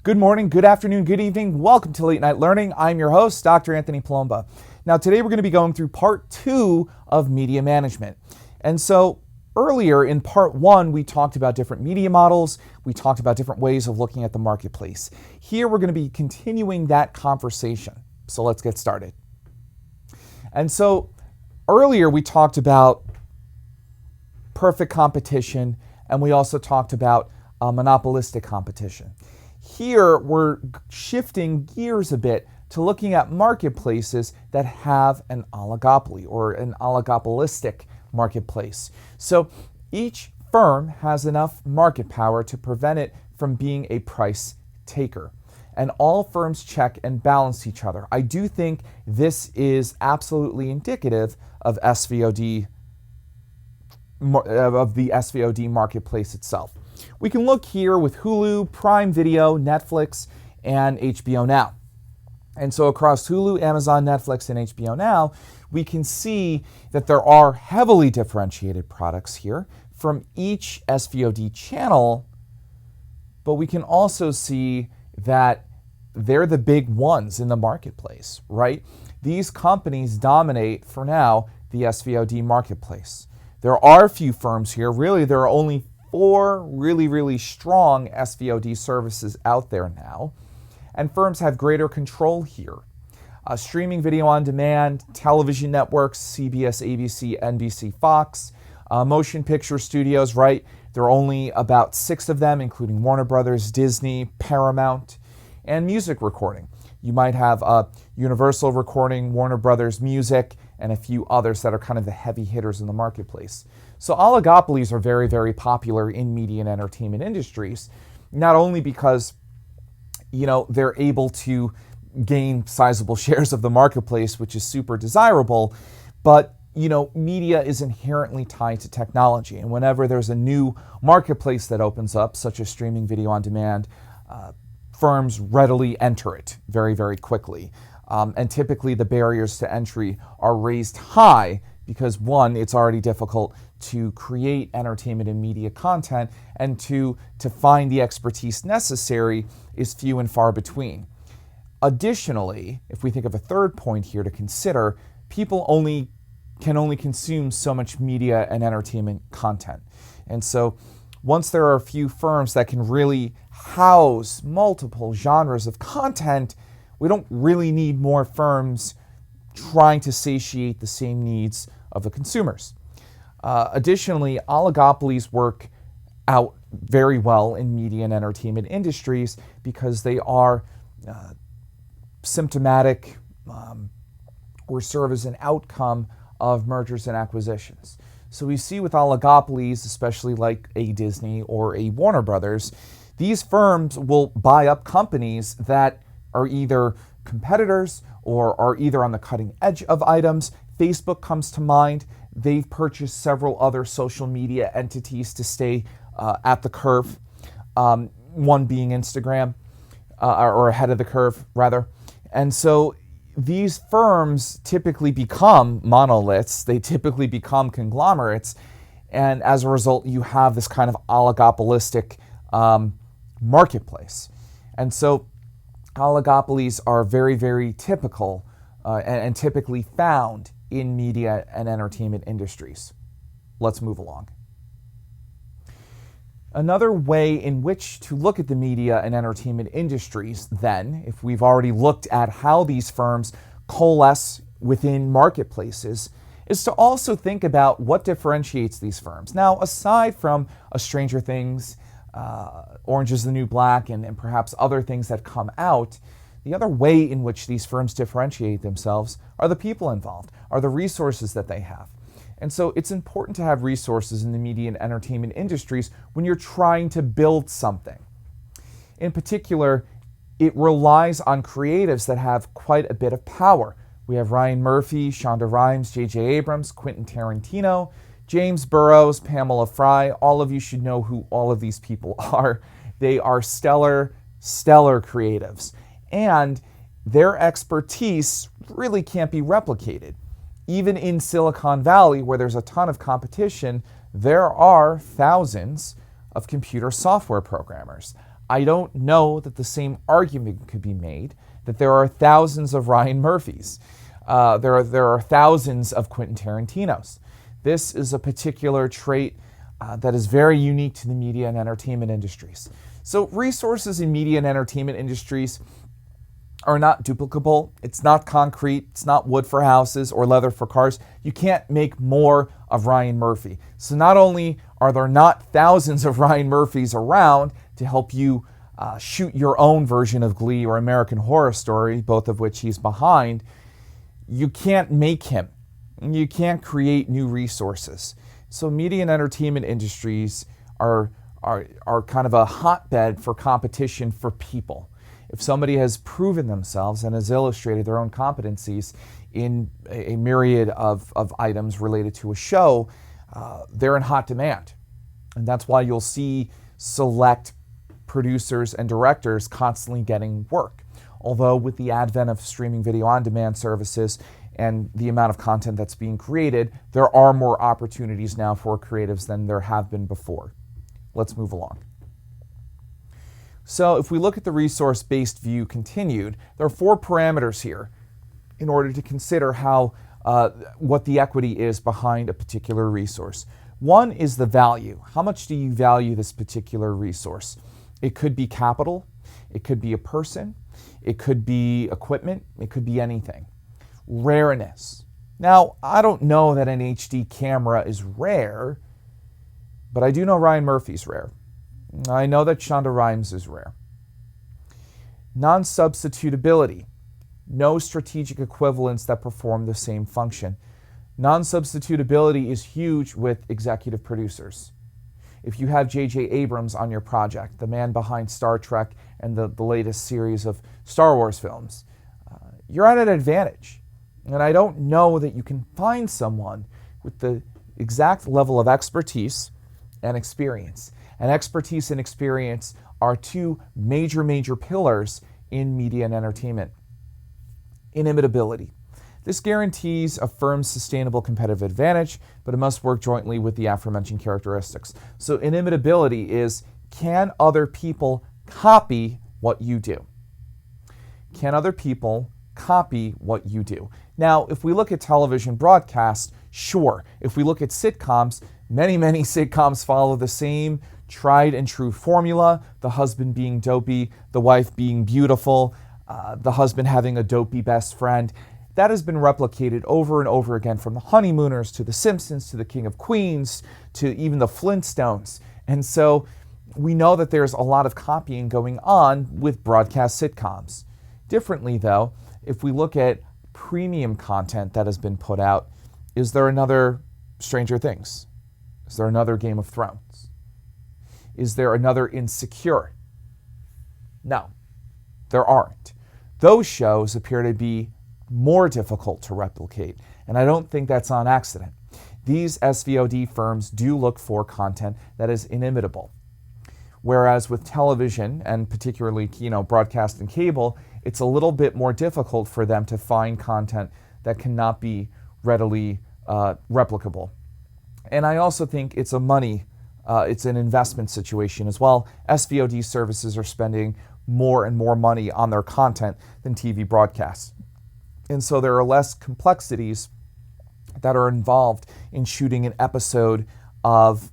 Good morning, good afternoon, good evening. Welcome to Late Night Learning. I'm your host, Dr. Anthony Palumba. Now today we're going to be going through part 2 of media management. And so earlier in part 1, we talked about different media models. We talked about different ways of looking at the marketplace. Here we're going to be continuing that conversation. So let's get started. And so earlier we talked about perfect competition, and we also talked about monopolistic competition. Here, we're shifting gears a bit to looking at marketplaces that have an oligopoly or an oligopolistic marketplace. So each firm has enough market power to prevent it from being a price taker. And all firms check and balance each other. I do think this is absolutely indicative of SVOD, of the SVOD marketplace itself. We can look here with Hulu, Prime Video, Netflix, and HBO Now. And so across Hulu, Amazon, Netflix, and HBO Now, we can see that there are heavily differentiated products here from each SVOD channel, but we can also see that they're the big ones in the marketplace, right? These companies dominate, for now, the SVOD marketplace. There are a few firms here. Really, there are only 4 really strong SVOD services out there now, and firms have greater control here. Streaming video on demand, television networks, CBS, ABC, NBC, Fox, motion picture studios, right? There are only about 6 of them, including Warner Brothers, Disney, Paramount, and music recording. You might have Universal Recording, Warner Brothers Music, and a few others that are kind of the heavy hitters in the marketplace. So oligopolies are very popular in media and entertainment industries, not only because, they're able to gain sizable shares of the marketplace, which is super desirable, but, media is inherently tied to technology. And whenever there's a new marketplace that opens up, such as streaming video on demand, firms readily enter it very quickly. And typically the barriers to entry are raised high because, one, it's already difficult to create entertainment and media content, and two, to find the expertise necessary is few and far between. Additionally, if we think of a third point here to consider, people can only consume so much media and entertainment content. And so once there are a few firms that can really house multiple genres of content, we don't really need more firms trying to satiate the same needs of the consumers. Additionally, oligopolies work out very well in media and entertainment industries because they are symptomatic or serve as an outcome of mergers and acquisitions. So we see with oligopolies, especially like a Disney or a Warner Brothers, these firms will buy up companies that are either competitors or are either on the cutting edge of items. Facebook comes to mind. They've purchased several other social media entities to stay at the curve, one being Instagram, or ahead of the curve, rather. And so these firms typically become monoliths. They typically become conglomerates. And as a result, you have this kind of oligopolistic marketplace. And so oligopolies are very typical and typically found in media and entertainment industries. Let's move along. Another way in which to look at the media and entertainment industries, then, if we've already looked at how these firms coalesce within marketplaces, is to also think about what differentiates these firms. Now, aside from a Stranger Things, Orange is the New Black, and perhaps other things that come out, the other way in which these firms differentiate themselves are the people involved, are the resources that they have. And so it's important to have resources in the media and entertainment industries when you're trying to build something. In particular, it relies on creatives that have quite a bit of power. We have Ryan Murphy, Shonda Rhimes, J.J. Abrams, Quentin Tarantino, James Burrows, Pamela Fry. All of you should know who all of these people are. They are stellar creatives. And their expertise really can't be replicated. Even in Silicon Valley, where there's a ton of competition, there are thousands of computer software programmers. I don't know that the same argument could be made that there are thousands of Ryan Murphys. There are thousands of Quentin Tarantinos. This is a particular trait that is very unique to the media and entertainment industries. So resources in media and entertainment industries are not duplicable. It's not concrete. It's not wood for houses or leather for cars. You can't make more of Ryan Murphy. So not only are there not thousands of Ryan Murphys around to help you shoot your own version of Glee or American Horror Story, both of which he's behind, you can't make him. You can't create new resources. So media and entertainment industries are kind of a hotbed for competition for people. If somebody has proven themselves and has illustrated their own competencies in a myriad of items related to a show, they're in hot demand. And that's why you'll see select producers and directors constantly getting work. Although with the advent of streaming video on demand services and the amount of content that's being created, there are more opportunities now for creatives than there have been before. Let's move along. So if we look at the resource-based view continued, there are 4 parameters here in order to consider how what the equity is behind a particular resource. One is the value. How much do you value this particular resource? It could be capital, it could be a person, it could be equipment, it could be anything. Rareness. Now, I don't know that an HD camera is rare, but I do know Ryan Murphy's rare. I know that Shonda Rhimes is rare. Non-substitutability. No strategic equivalents that perform the same function. Non-substitutability is huge with executive producers. If you have J.J. Abrams on your project, the man behind Star Trek and the latest series of Star Wars films, you're at an advantage. And I don't know that you can find someone with the exact level of expertise and experience. And expertise and experience are 2 major pillars in media and entertainment. Inimitability. This guarantees a firm's sustainable competitive advantage, but it must work jointly with the aforementioned characteristics. So inimitability is, can other people copy what you do? Can other people copy what you do? Now, if we look at television broadcast, sure. If we look at sitcoms, many sitcoms follow the same tried and true formula, the husband being dopey, the wife being beautiful, the husband having a dopey best friend. That has been replicated over and over again, from the Honeymooners to the Simpsons to the King of Queens to even the Flintstones. And so we know that there's a lot of copying going on with broadcast sitcoms. Differently though, if we look at premium content that has been put out, is there another Stranger Things? Is there another Game of Thrones? Is there another Insecure? No, there aren't. Those shows appear to be more difficult to replicate, and I don't think that's on accident. These SVOD firms do look for content that is inimitable. Whereas with television, and particularly broadcast and cable, it's a little bit more difficult for them to find content that cannot be readily replicable. And I also think it's it's an investment situation as well. SVOD services are spending more and more money on their content than TV broadcasts. And so there are less complexities that are involved in shooting an episode of,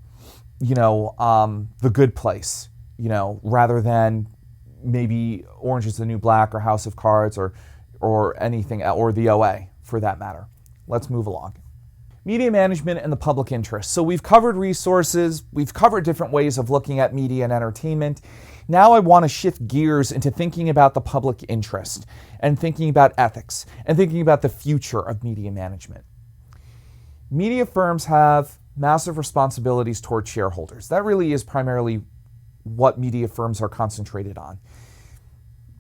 The Good Place, rather than maybe Orange is the New Black or House of Cards or anything, or the OA for that matter. Let's move along. Media management and the public interest. So we've covered resources, we've covered different ways of looking at media and entertainment. Now I want to shift gears into thinking about the public interest and thinking about ethics and thinking about the future of media management. Media firms have massive responsibilities toward shareholders. That really is primarily what media firms are concentrated on.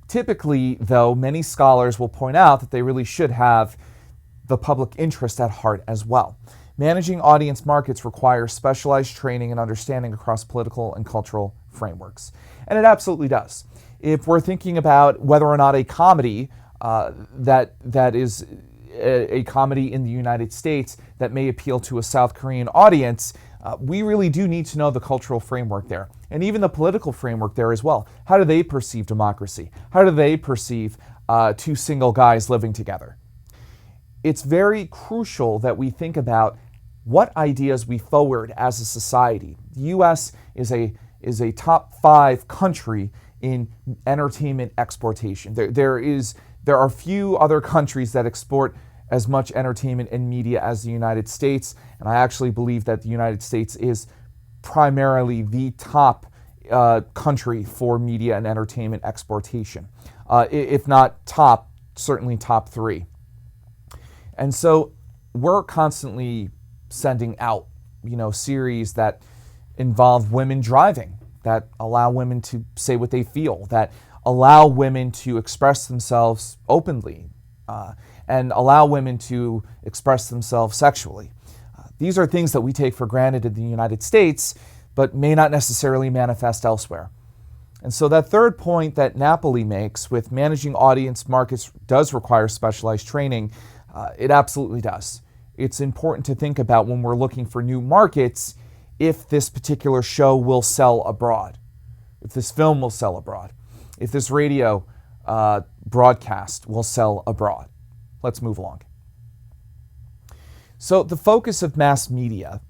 Typically, though, many scholars will point out that they really should have the public interest at heart as well. Managing audience markets requires specialized training and understanding across political and cultural frameworks. And it absolutely does. If we're thinking about whether or not a comedy that is a comedy in the United States that may appeal to a South Korean audience We really do need to know the cultural framework there, and even the political framework there as well. How do they perceive democracy? How do they perceive two single guys living together? It's very crucial that we think about what ideas we forward as a society. The U.S. is a top 5 country in entertainment exportation. There are few other countries that export as much entertainment and media as the United States, and I actually believe that the United States is primarily the top country for media and entertainment exportation. If not top, certainly top 3. And so we're constantly sending out, series that involve women driving, that allow women to say what they feel, that allow women to express themselves openly, and allow women to express themselves sexually. These are things that we take for granted in the United States, but may not necessarily manifest elsewhere. And so that third point that Napoli makes with managing audience markets does require specialized training. It absolutely does. It's important to think about when we're looking for new markets if this particular show will sell abroad, if this film will sell abroad, if this radio broadcast will sell abroad. Let's move along. So the focus of mass media,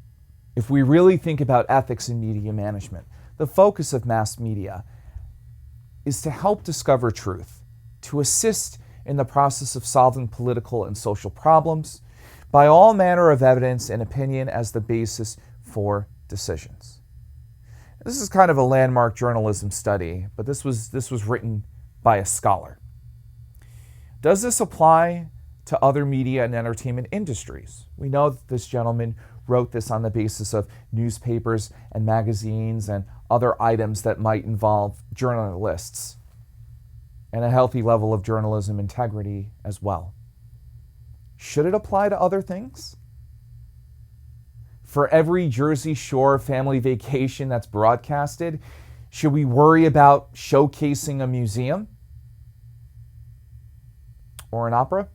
if we really think about ethics in media management, the focus of mass media is to help discover truth, to assist in the process of solving political and social problems by all manner of evidence and opinion as the basis for decisions. This is kind of a landmark journalism study, but this was written by a scholar. Does this apply to other media and entertainment industries? We know that this gentleman wrote this on the basis of newspapers and magazines and other items that might involve journalists and a healthy level of journalism integrity as well. Should it apply to other things? For every Jersey Shore family vacation that's broadcasted, should we worry about showcasing a museum or an opera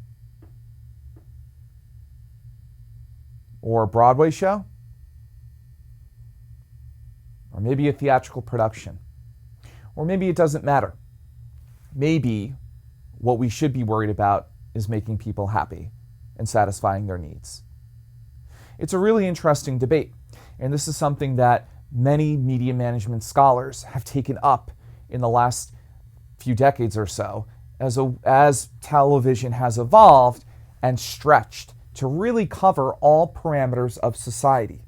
or a Broadway show or maybe a theatrical production? Or maybe it doesn't matter. Maybe what we should be worried about is making people happy and satisfying their needs. It's a really interesting debate, and this is something that many media management scholars have taken up in the last few decades or so as television has evolved and stretched to really cover all parameters of society,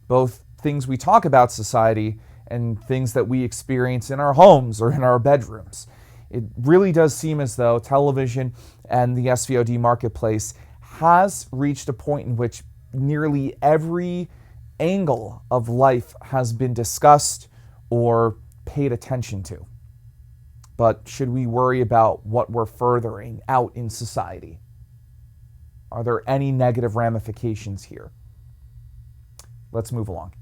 both things we talk about society and things that we experience in our homes or in our bedrooms. It really does seem as though television and the SVOD marketplace has reached a point in which nearly every angle of life has been discussed or paid attention to. But should we worry about what we're furthering out in society? Are there any negative ramifications here? Let's move along.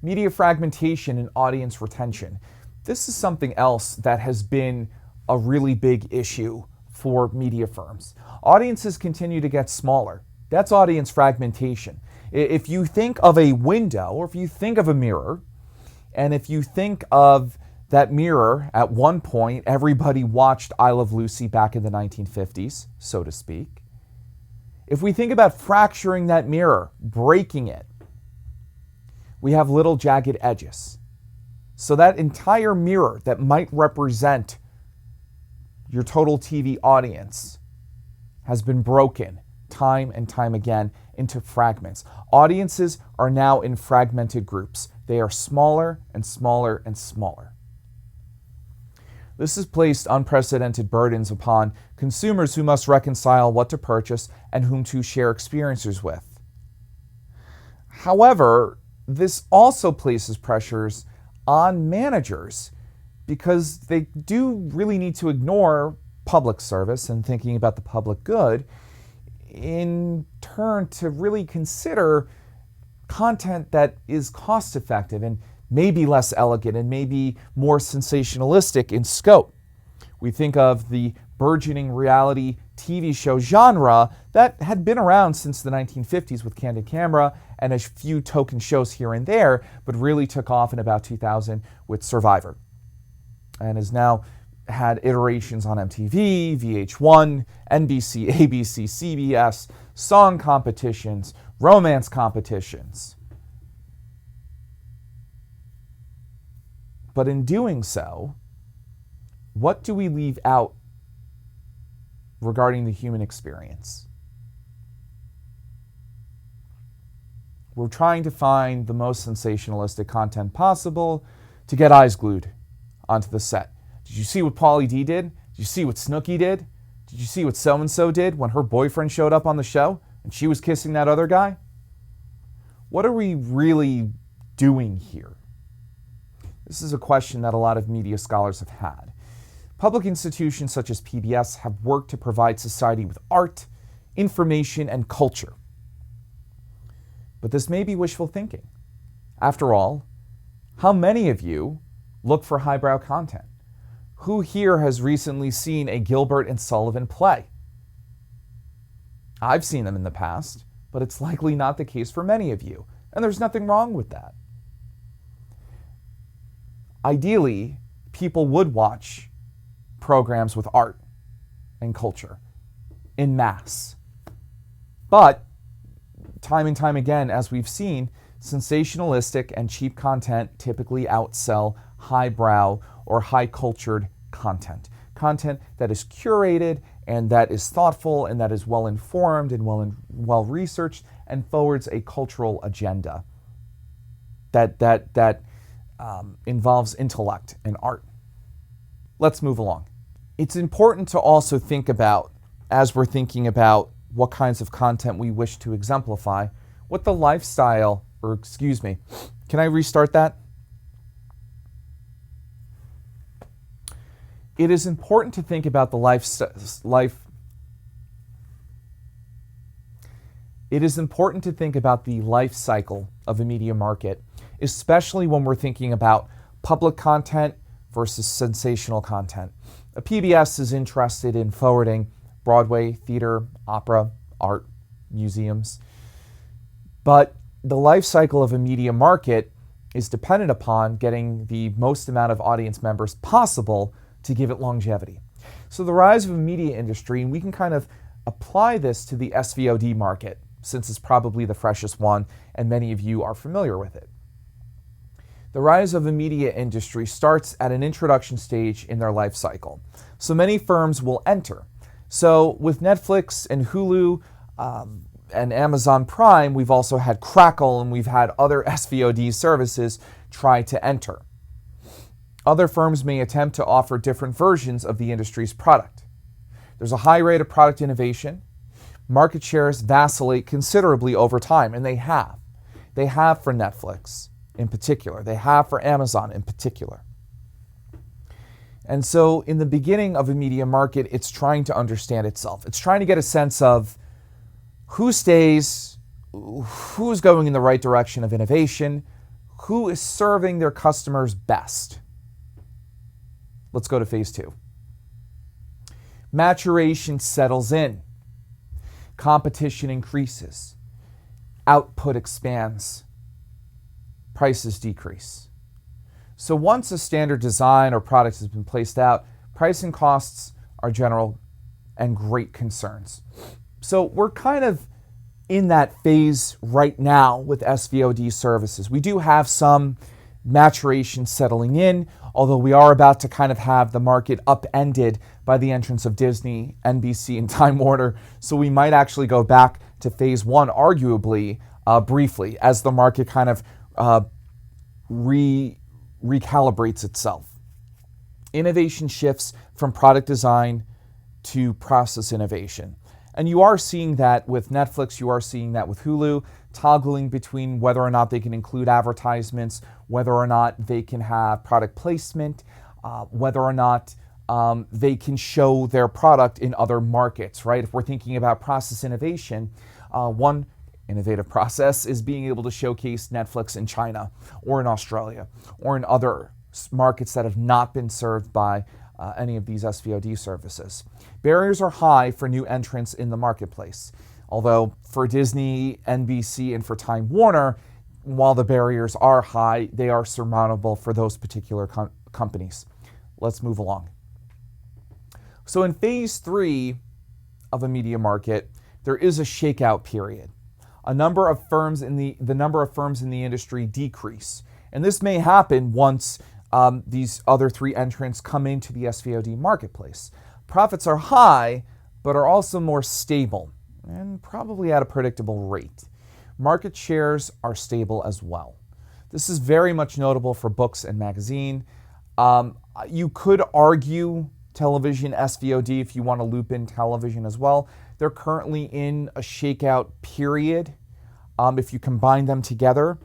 Media fragmentation and audience retention. This is something else that has been a really big issue for media firms. Audiences continue to get smaller. That's audience fragmentation. If you think of a window, or if you think of a mirror, and if you think of that mirror, at one point, everybody watched I Love Lucy back in the 1950s, so to speak. If we think about fracturing that mirror, breaking it, we have little jagged edges. So that entire mirror that might represent your total TV audience has been broken time and time again into fragments. Audiences are now in fragmented groups. They are smaller and smaller and smaller. This has placed unprecedented burdens upon consumers who must reconcile what to purchase and whom to share experiences with. However, this also places pressures on managers because they do really need to ignore public service and thinking about the public good in turn to really consider content that is cost effective and maybe less elegant and maybe more sensationalistic in scope. We think of the burgeoning reality TV show genre that had been around since the 1950s with Candid Camera and a few token shows here and there, but really took off in about 2000 with Survivor, and has now had iterations on MTV, VH1, NBC, ABC, CBS, song competitions, romance competitions. But in doing so, what do we leave out regarding the human experience? We're trying to find the most sensationalistic content possible to get eyes glued onto the set. Did you see what Pauly D did? Did you see what Snooki did? Did you see what so-and-so did when her boyfriend showed up on the show and she was kissing that other guy? What are we really doing here? This is a question that a lot of media scholars have had. Public institutions such as PBS have worked to provide society with art, information, and culture. But this may be wishful thinking. After all, how many of you look for highbrow content? Who here has recently seen a Gilbert and Sullivan play? I've seen them in the past, but it's likely not the case for many of you, and there's nothing wrong with that. Ideally, people would watch programs with art and culture en masse. But time and time again, as we've seen, sensationalistic and cheap content typically outsell highbrow or high-cultured content. Content that is curated and that is thoughtful and that is well-informed and well-researched and forwards a cultural agenda that involves intellect and art. Let's move along. It's important to also think about, as we're thinking about what kinds of content we wish to exemplify, what the lifestyle, or excuse me, can I restart that? It is important to think about the It is important to think about the life cycle of a media market, especially when we're thinking about public content versus sensational content. A PBS is interested in forwarding Broadway, theater, opera, art, museums. But the life cycle of a media market is dependent upon getting the most amount of audience members possible to give it longevity. So the rise of a media industry, and we can kind of apply this to the SVOD market, since it's probably the freshest one and many of you are familiar with it. The rise of a media industry starts at an introduction stage in their life cycle. So many firms will enter. So with Netflix and Hulu and Amazon Prime, we've also had Crackle and we've had other SVOD services try to enter. Other firms may attempt to offer different versions of the industry's product. There's a high rate of product innovation. Market shares vacillate considerably over time, and they have. They have for Netflix in particular. They have for Amazon in particular. And so in the beginning of a media market, it's trying to understand itself. It's trying to get a sense of who stays, who's going in the right direction of innovation, who is serving their customers best. Let's go to phase 2. Maturation settles in. Competition increases. Output expands. Prices decrease. So once a standard design or product has been placed out, pricing costs are general and great concerns. So we're kind of in that phase right now with SVOD services. We do have some maturation settling in, although we are about to kind of have the market upended by the entrance of Disney, NBC, and Time Warner. So we might actually go back to phase 1, arguably, briefly, as the market kind of recalibrates itself. Innovation shifts from product design to process innovation. And you are seeing that with Netflix, you are seeing that with Hulu, toggling between whether or not they can include advertisements, whether or not they can have product placement, whether or not they can show their product in other markets, right? If we're thinking about process innovation, one innovative process is being able to showcase Netflix in China or in Australia or in other markets that have not been served by any of these SVOD services. Barriers are high for new entrants in the marketplace. Although for Disney, NBC, and for Time Warner, while the barriers are high, they are surmountable for those particular companies. Let's move along. So in phase 3 of a media market, there is a shakeout period. The number of firms in the industry decrease. And this may happen once these other 3 entrants come into the SVOD marketplace. Profits are high, but are also more stable and probably at a predictable rate. Market shares are stable as well. This is very much notable for books and magazine. You could argue television SVOD if you want to loop in television as well. They're currently in a shakeout period. If you combine them together,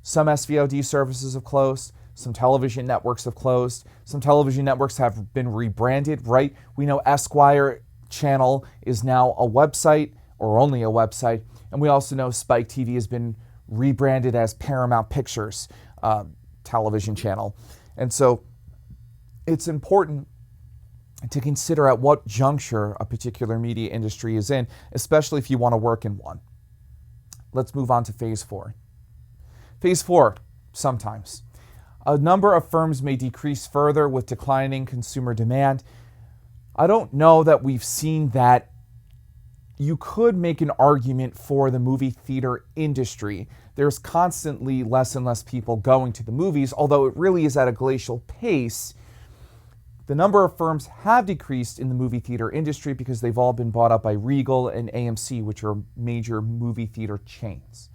some SVOD services have closed, some television networks have closed, some television networks have been rebranded, right? We know Esquire Channel is now a website, or only a website, and we also know Spike TV has been rebranded as Paramount Pictures television channel. And so it's important to consider at what juncture a particular media industry is in, especially if you want to work in one. Let's move on to phase 4. Phase 4, sometimes. A number of firms may decrease further with declining consumer demand. I don't know that we've seen that. You could make an argument for the movie theater industry. There's constantly less and less people going to the movies, although it really is at a glacial pace. The number of firms have decreased in the movie theater industry because they've all been bought up by Regal and AMC, which are major movie theater chains.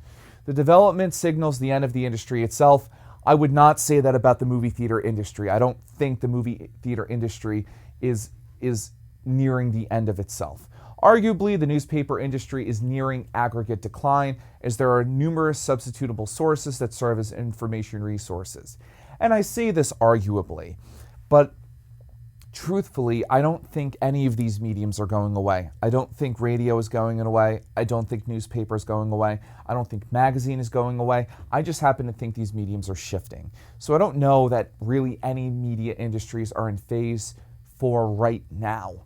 The development signals the end of the industry itself. I would not say that about the movie theater industry. I don't think the movie theater industry is nearing the end of itself. Arguably, the newspaper industry is nearing aggregate decline as there are numerous substitutable sources that serve as information resources. And I say this arguably, but truthfully, I don't think any of these mediums are going away. I don't think radio is going away. I don't think newspaper is going away. I don't think magazine is going away. I just happen to think these mediums are shifting. So I don't know that really any media industries are in phase 4 right now.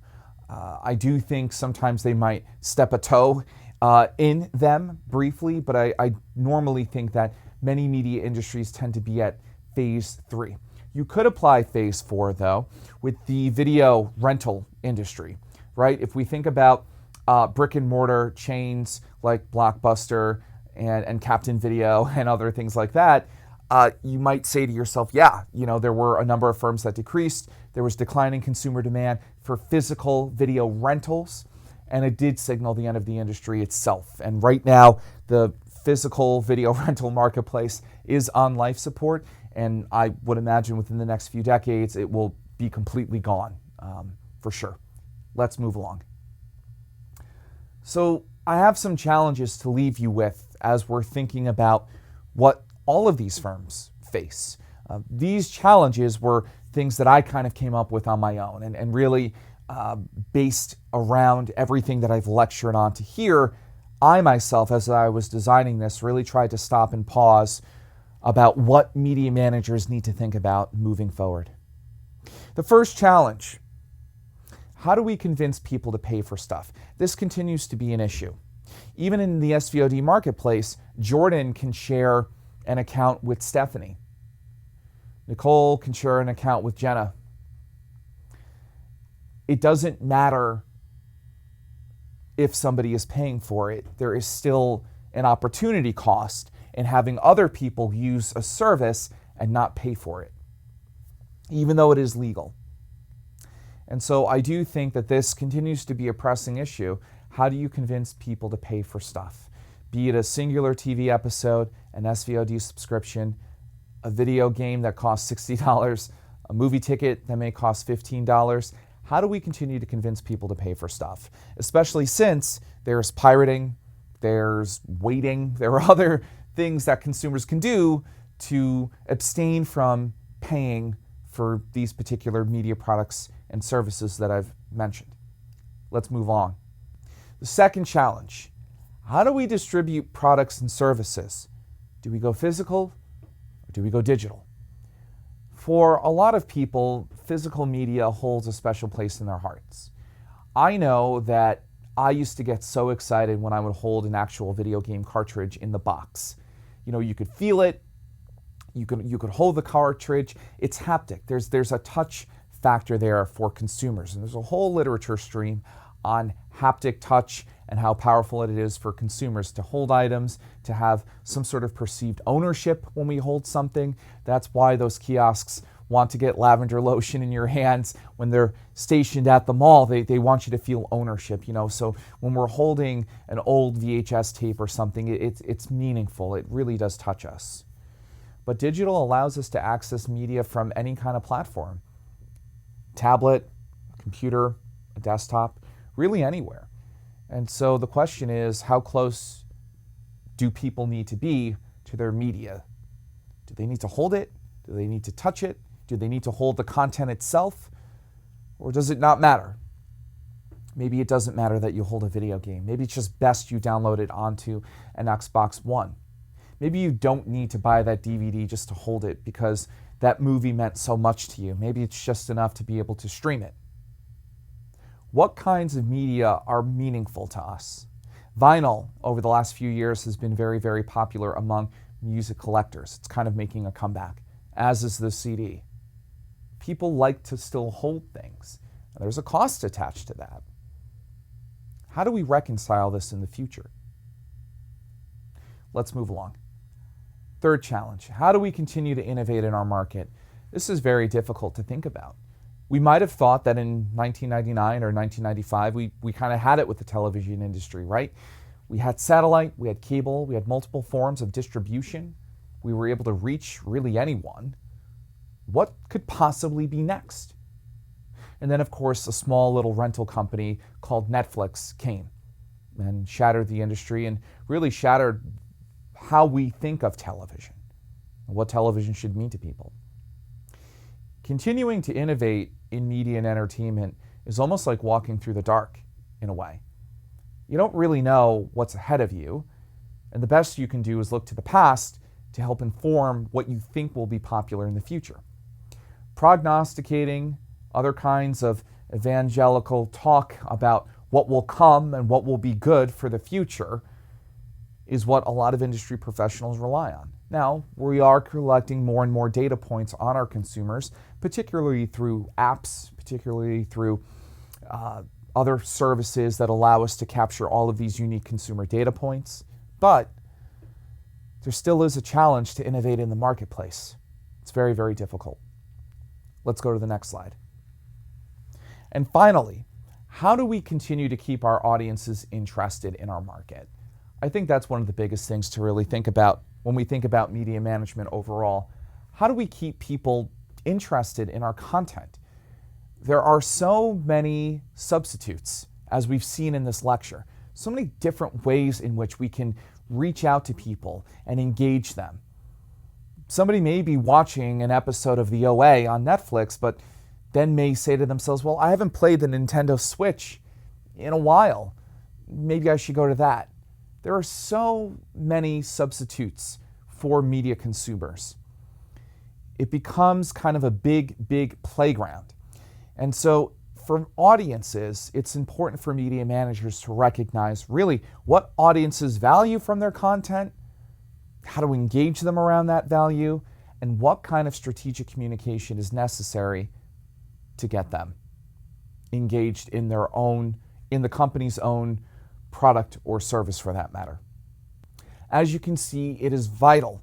I do think sometimes they might step a toe in them briefly, but I normally think that many media industries tend to be at phase 3. You could apply phase 4, though, with the video rental industry, right? If we think about brick and mortar chains like Blockbuster and Captain Video and other things like that, you might say to yourself, yeah, there were a number of firms that decreased. There was declining consumer demand for physical video rentals, and it did signal the end of the industry itself. And right now, the physical video rental marketplace is on life support, and I would imagine within the next few decades, it will be completely gone, for sure. Let's move along. So I have some challenges to leave you with as we're thinking about what all of these firms face. These challenges were things that I kind of came up with on my own and really based around everything that I've lectured on to here. I myself, as I was designing this, really tried to stop and pause about what media managers need to think about moving forward. The first challenge: how do we convince people to pay for stuff? This continues to be an issue. Even in the SVOD marketplace, Jordan can share an account with Stephanie. Nicole can share an account with Jenna. It doesn't matter if somebody is paying for it. There is still an opportunity cost in having other people use a service and not pay for it, even though it is legal. And so I do think that this continues to be a pressing issue. How do you convince people to pay for stuff? Be it a singular TV episode, an SVOD subscription, a video game that costs $60, a movie ticket that may cost $15. How do we continue to convince people to pay for stuff? Especially since there's pirating, there's waiting, there are other things that consumers can do to abstain from paying for these particular media products and services that I've mentioned. Let's move on. The second challenge: how do we distribute products and services? Do we go physical or do we go digital? For a lot of people, physical media holds a special place in their hearts. I know that I used to get so excited when I would hold an actual video game cartridge in the box. You know, you could feel it, you could hold the cartridge, it's haptic. There's a touch factor there for consumers, and there's a whole literature stream on haptic touch and how powerful it is for consumers to hold items, to have some sort of perceived ownership when we hold something. That's why those kiosks want to get lavender lotion in your hands when they're stationed at the mall. They want you to feel ownership, you know. So when we're holding an old VHS tape or something, it's meaningful. It really does touch us. But digital allows us to access media from any kind of platform. Tablet, computer, a desktop, really anywhere. And so the question is, how close do people need to be to their media? Do they need to hold it? Do they need to touch it? Do they need to hold the content itself? Or does it not matter? Maybe it doesn't matter that you hold a video game. Maybe it's just best you download it onto an Xbox One. Maybe you don't need to buy that DVD just to hold it because that movie meant so much to you. Maybe it's just enough to be able to stream it. What kinds of media are meaningful to us? Vinyl, over the last few years, has been very, very popular among music collectors. It's kind of making a comeback, as is the CD. People like to still hold things, and there's a cost attached to that. How do we reconcile this in the future? Let's move along. Third challenge, how do we continue to innovate in our market? This is very difficult to think about. We might have thought that in 1999 or 1995, we kind of had it with the television industry, right? We had satellite, we had cable, we had multiple forms of distribution. We were able to reach really anyone. What could possibly be next? And then, of course, a small little rental company called Netflix came and shattered the industry and really shattered how we think of television and what television should mean to people. Continuing to innovate in media and entertainment is almost like walking through the dark in a way. You don't really know what's ahead of you, and the best you can do is look to the past to help inform what you think will be popular in the future. Prognosticating, other kinds of evangelical talk about what will come and what will be good for the future is what a lot of industry professionals rely on. Now, we are collecting more and more data points on our consumers, particularly through apps, particularly through other services that allow us to capture all of these unique consumer data points. But there still is a challenge to innovate in the marketplace. It's very, very difficult. Let's go to the next slide. And finally, how do we continue to keep our audiences interested in our market? I think that's one of the biggest things to really think about when we think about media management overall. How do we keep people interested in our content? There are so many substitutes, as we've seen in this lecture, so many different ways in which we can reach out to people and engage them. Somebody may be watching an episode of the OA on Netflix, but then may say to themselves, well, I haven't played the Nintendo Switch in a while. Maybe I should go to that. There are so many substitutes for media consumers. It becomes kind of a big, big playground. And so for audiences, it's important for media managers to recognize really what audiences value from their content, how to engage them around that value, and what kind of strategic communication is necessary to get them engaged in the company's own product or service for that matter. As you can see, it is vital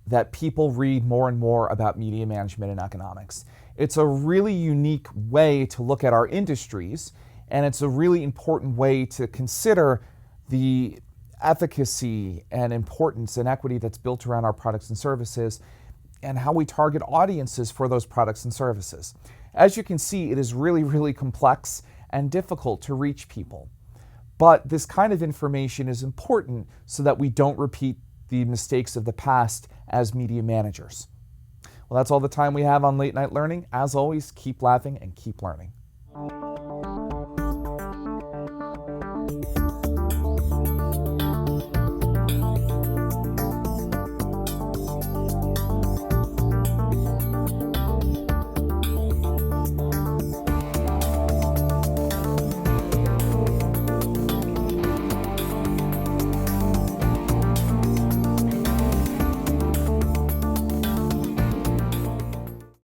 that people read more and more about media management and economics. It's a really unique way to look at our industries, and it's a really important way to consider the efficacy and importance and equity that's built around our products and services and how we target audiences for those products and services. As you can see, it is really, really complex and difficult to reach people. But this kind of information is important so that we don't repeat the mistakes of the past as media managers. Well, that's all the time we have on Late Night Learning. As always, keep laughing and keep learning.